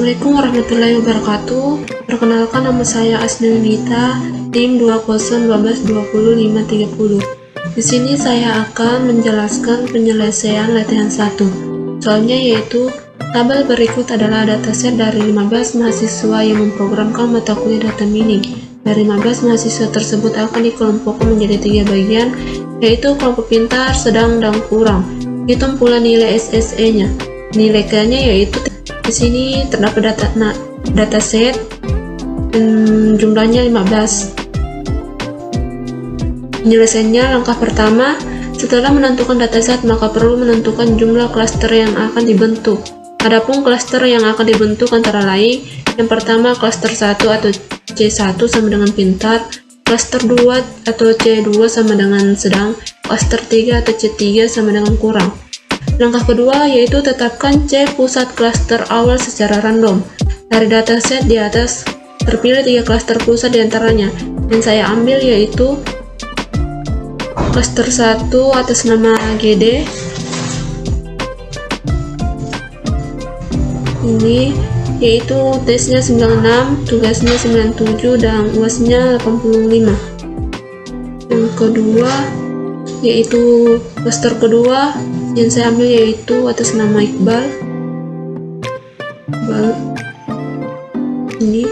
Assalamualaikum warahmatullahi wabarakatuh. Perkenalkan, nama saya Asni Winita, NIM 2012205030. Di sini saya akan menjelaskan penyelesaian latihan 1. Soalnya yaitu, tabel berikut adalah dataset dari 15 mahasiswa yang memprogramkan mata kuliah data mining. Dari 15 mahasiswa tersebut akan dikelompokkan menjadi 3 bagian, yaitu kelompok pintar, sedang, dan kurang. Hitung pula nilai SSE-nya. Nilai K-nya yaitu di sini terdapat dataset jumlahnya 15. Penyelesaiannya, langkah pertama, setelah menentukan dataset maka perlu menentukan jumlah klaster yang akan dibentuk. Adapun klaster yang akan dibentuk antara lain, yang pertama klaster 1 atau C1 sama dengan pintar, klaster 2 atau C2 sama dengan sedang, klaster 3 atau C3 sama dengan kurang. Langkah kedua yaitu tetapkan C pusat klaster awal secara random. Dari dataset di atas terpilih 3 klaster pusat diantaranya, dan saya ambil yaitu klaster 1 atas nama GD. Ini yaitu tesnya 96, tugasnya 97, dan UASnya 85. Yang kedua yaitu klaster kedua yang saya ambil yaitu atas nama Iqbal. Ini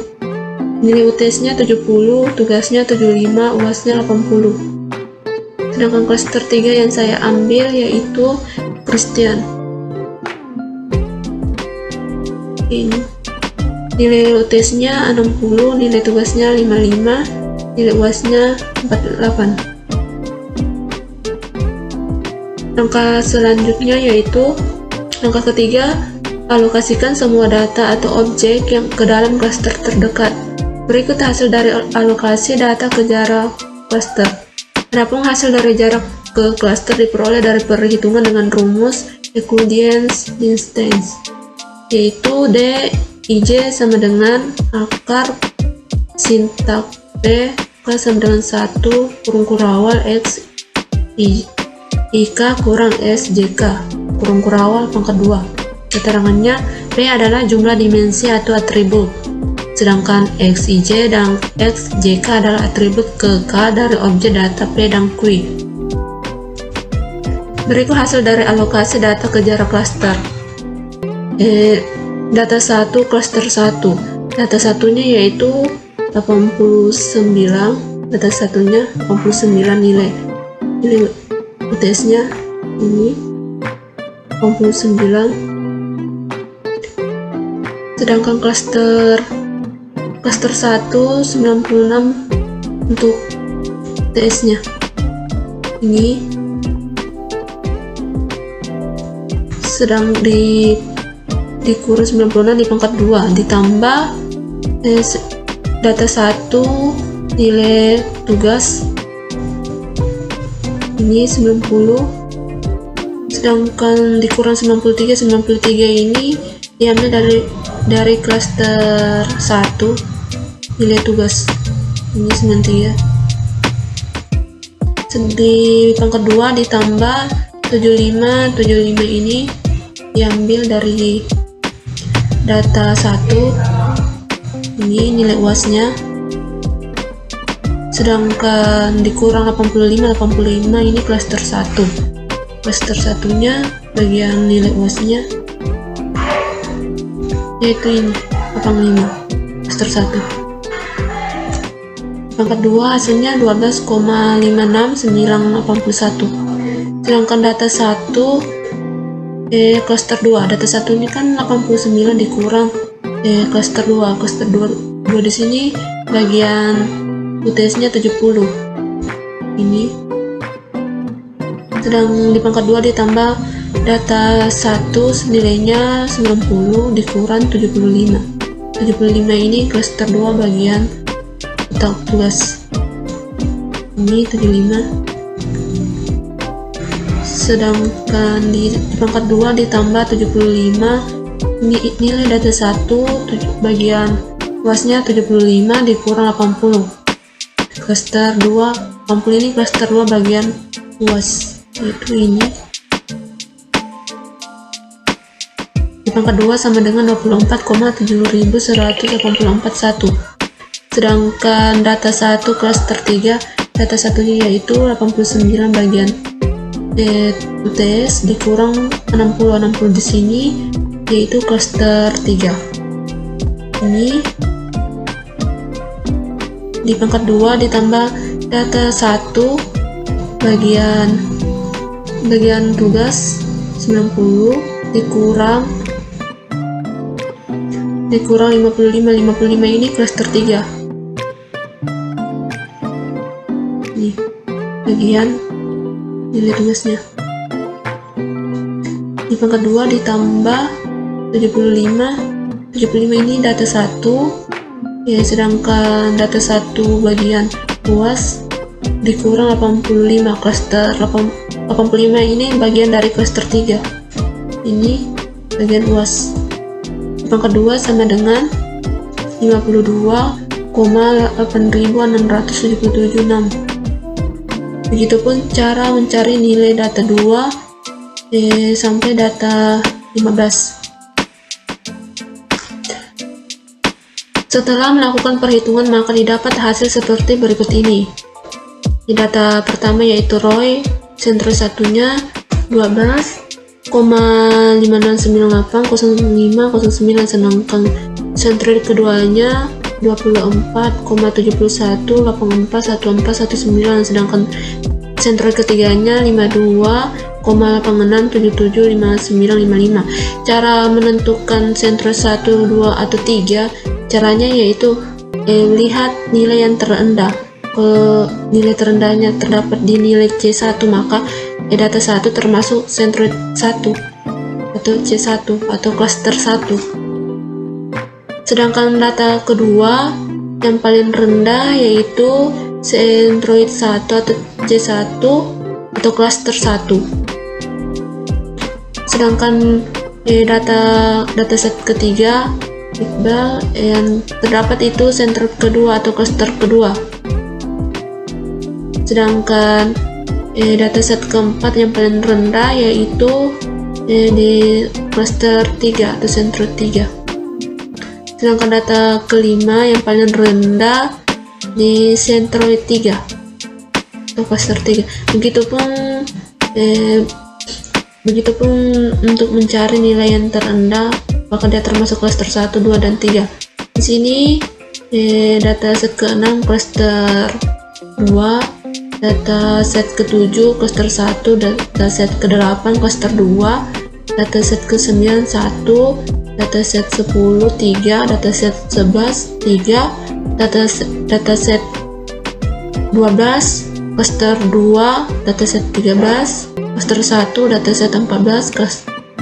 nilai UTS-nya 70, tugasnya 75, UAS-nya 80. Sedangkan klaster 3 yang saya ambil yaitu Christian. Ini nilai UTS-nya 60, nilai tugasnya 55, nilai UAS-nya 48. Langkah selanjutnya yaitu langkah ketiga, alokasikan semua data atau objek yang ke dalam klaster terdekat. Berikut hasil dari alokasi data ke jarak klaster. Adapun hasil dari jarak ke klaster diperoleh dari perhitungan dengan rumus Euclidean distance, yaitu DIJ sama dengan akar sintak P sama dengan 1 kurung kurawal X IK kurang SJK kurung kurawal pangkat 2. Keterangannya, P adalah jumlah dimensi atau atribut, sedangkan XIJ dan XJK adalah atribut ke K dari objek data P dan Q. Berikut hasil dari alokasi data ke jarak klaster. Data 1 klaster 1. Data satunya yaitu 89, data satunya 89 nilai UTS-nya ini 89. Sedangkan klaster 1 96 untuk UTS-nya. Ini sedang dikurang 96 di pangkat 2 ditambah data 1 nilai tugas ini 90, sedangkan dikurang 93 ini diambil dari klaster 1 nilai tugas ini 93. Di pangkat 2 ditambah 75 ini diambil dari data 1 ini nilai UAS-nya, sedangkan dikurang 85 ini klaster 1. Klaster satunya bagian nilai UAS-nya yaitu ini 85, klaster 1. Pangkat 2 hasilnya 12,56981. Sedangkan data 1 klaster 2, data 1 ini kan 89 dikurang klaster 2 di sini bagian UTS-nya 70 ini, sedang di pangkat 2 ditambah data 1 nilainya 90 dikurang 75 ini klaster 2 bagian tugas ini 75. Sedangkan di pangkat 2 ditambah 75 ini nilai data 1 bagian UAS-nya 75 dikurang 80 klaster 2 80 ini klaster 2 bagian UAS, yaitu ini. pangkat 2 sama dengan 24,7184. Sedangkan data 1 klaster 3, data satunya yaitu 89 bagian UTS dikurang 60 di sini, yaitu klaster 3. Ini di pangkat 2 ditambah data 1 bagian tugas 90 dikurang 55 ini klaster 3. Nih bagian nilai tugasnya. Di pangkat 2 ditambah 75 ini data 1 ya, sedangkan data 1 bagian UAS dikurang 85 klaster 85 ini bagian dari klaster 3. Ini bagian UAS. Di pangkat 2 sama dengan 52,867776. Begitupun cara mencari nilai data 2 sampai data 15. Setelah melakukan perhitungan, maka didapat hasil seperti berikut ini. Di data pertama yaitu Roy, sentral satunya 12,56980509, sedangkan sentral keduanya 24,71841419, sedangkan sentral ketiganya 52,86775955. Cara menentukan sentral 1, 2, atau 3, caranya yaitu lihat nilai yang terendah. Kalau nilai terendahnya terdapat di nilai C1, maka data 1 termasuk sentral 1 atau C1 atau klaster 1. Sedangkan data kedua yang paling rendah yaitu Centroid 1 atau C1 atau klaster 1. Sedangkan dataset ketiga Iqbal yang terdapat itu sentral kedua atau klaster kedua. Sedangkan dataset keempat yang paling rendah yaitu di klaster 3 atau sentral 3. Sedangkan data kelima yang paling rendah di Centroid 3 atau klaster 3. Begitupun untuk mencari nilai yang terendah, maka dia termasuk klaster 1, 2, dan 3. Di sini dataset ke-6 klaster 2, dataset ke-7 klaster 1, dataset ke-8 klaster 2, dataset ke-9 1, dataset 10 3, dataset 11 3, dataset 12 klaster 2, dataset 13 klaster 1, dataset 14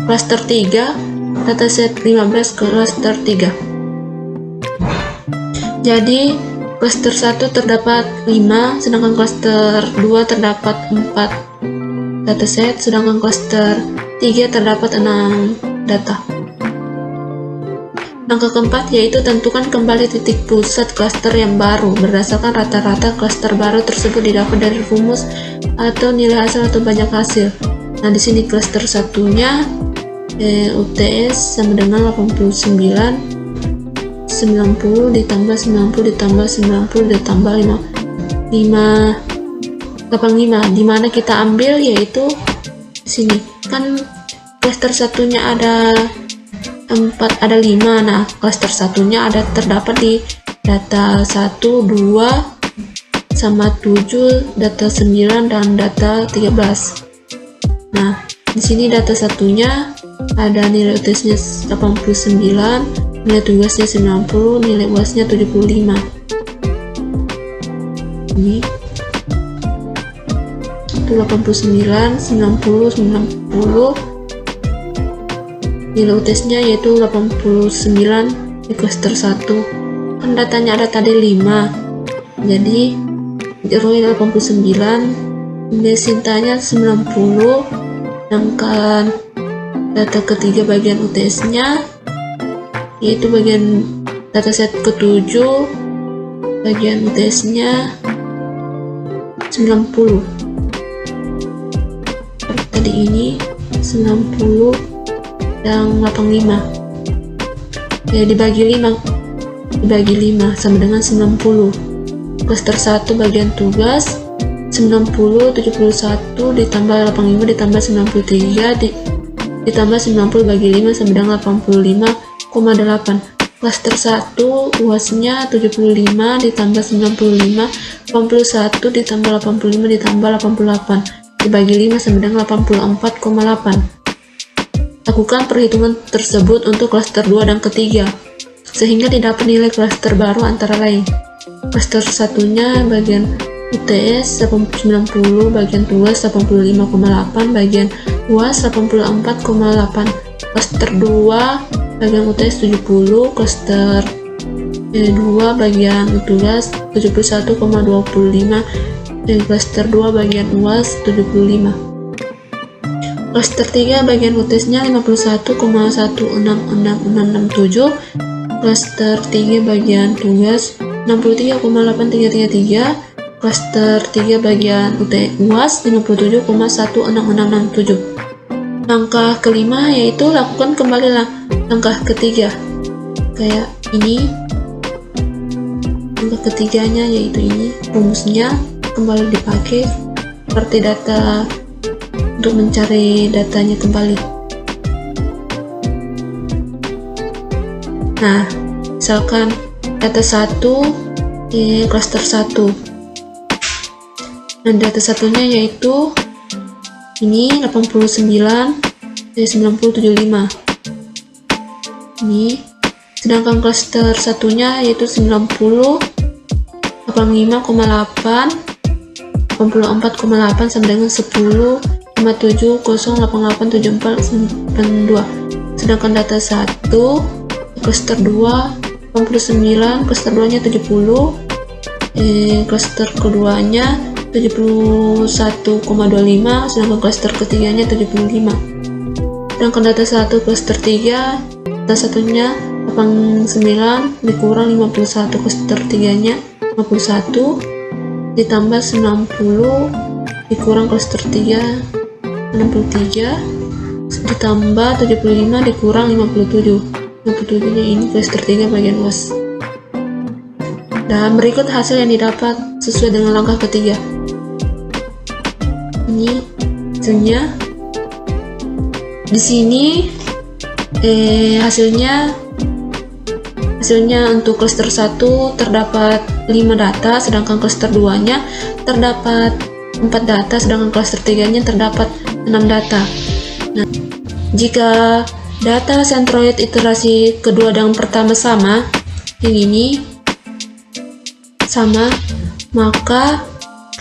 klaster 3, dataset 15 klaster 3. Jadi klaster 1 terdapat 5, sedangkan klaster 2 terdapat 4 dataset, sedangkan klaster 3 terdapat 6 data. Langkah keempat yaitu tentukan kembali titik pusat klaster yang baru. Berdasarkan rata-rata klaster baru tersebut didapat dari rumus atau nilai hasil atau banyak hasil. Nah, di sini klaster satunya UTS sama dengan 89, 90 ditambah 90 ditambah 90 ditambah 85, di mana kita ambil yaitu di sini. Kan klaster satunya ada 5. Nah, klaster satunya terdapat di data 1, 2 sama 7, data 9 dan data 13. Nah, di sini data satunya ada nilai UTS-nya 89, nilai tugasnya 90, nilai UAS-nya 75. Ini itu 89, 90, 90. Nilai UTS-nya yaitu 89 di klaster 1. Kan datanya ada tadi 5. Jadi Roy 89, nilai Sintanya 90, sedangkan data ketiga bagian UTS-nya yaitu bagian dataset ke-7, bagian UTS-nya 90. Tadi ini 90 dan 85. Ya, dibagi 5 sama dengan 90. Klaster 1 bagian tugas 90, 71 ditambah 85 ditambah 93 ditambah 90 bagi 5 sama dengan 85,8. Klaster 1 UAS-nya 75 ditambah 95, 81 ditambah 85 ditambah 88 dibagi 5 sama dengan 84,8. Lakukan perhitungan tersebut untuk klaster 2 dan ketiga, sehingga didapat nilai klaster baru antara lain. Klaster satunya bagian UTS 90, bagian tugas 85,8, bagian UAS 84,8. Klaster 2 bagian UTS 70, klaster 2 bagian tugas 71,25, dan klaster 2 bagian UAS 75. Klaster 3 bagian UTS-nya 51,166667, klaster 3 bagian tugas 63,8333, klaster 3 bagian UAS 57,166667. Langkah kelima yaitu lakukan kembali langkah ketiga kayak ini. Langkah ketiganya yaitu ini, rumusnya kembali dipakai seperti data untuk mencari datanya kembali. Nah, misalkan data 1 di klaster 1, dan data satunya yaitu ini 89 dari 9075 ini, sedangkan klaster satunya yaitu 90 85,8 84,8 sama dengan 10 57088742. Sedangkan data 1 klaster 2 89, klaster 2 nya 70, klaster keduanya 71,25, sedangkan klaster ketiganya 75. Sedangkan data 1 klaster 3, data satunya 89 dikurang 51, klaster 3 nya 51 ditambah 90 dikurang klaster 3 63 ditambah 75 dikurang 57 nya ini klaster 3 bagian UAS. Dan berikut hasil yang didapat sesuai dengan langkah ketiga. Ini hasilnya. Di sini hasilnya untuk klaster 1 terdapat 5 data, sedangkan klaster 2 nya terdapat 4 data, sedangkan klaster 3 nya terdapat 6 data. Nah, jika data sentroid iterasi kedua dan pertama sama, yang ini sama, maka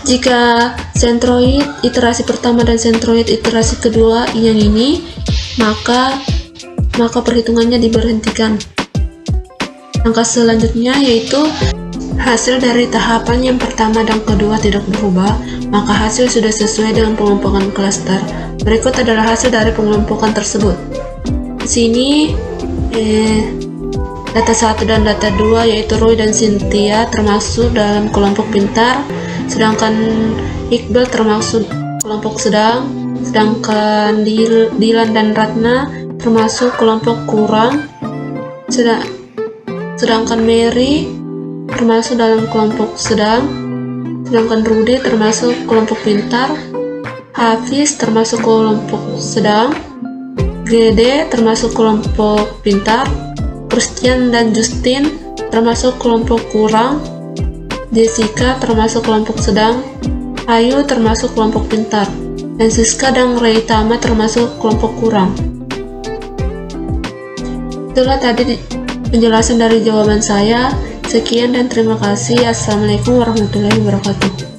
jika sentroid iterasi pertama dan sentroid iterasi kedua yang ini, maka perhitungannya diberhentikan. Langkah selanjutnya yaitu hasil dari tahapan yang pertama dan kedua tidak berubah, maka hasil sudah sesuai dengan pengelompokan klaster. Berikut adalah hasil dari pengelompokan tersebut. Di sini data 1 dan data 2 yaitu Roy dan Cynthia termasuk dalam kelompok pintar, sedangkan Iqbal termasuk kelompok sedang, sedangkan Dilan dan Ratna termasuk kelompok kurang, sedangkan Mary termasuk dalam kelompok sedang, sedangkan Rudy termasuk kelompok pintar, Hafiz termasuk kelompok sedang, Gede termasuk kelompok pintar, Christian dan Justin termasuk kelompok kurang, Jessica termasuk kelompok sedang, Ayu termasuk kelompok pintar, dan Siska dan Reitama termasuk kelompok kurang. Itulah tadi penjelasan dari jawaban saya. Sekian dan terima kasih. Assalamualaikum warahmatullahi wabarakatuh.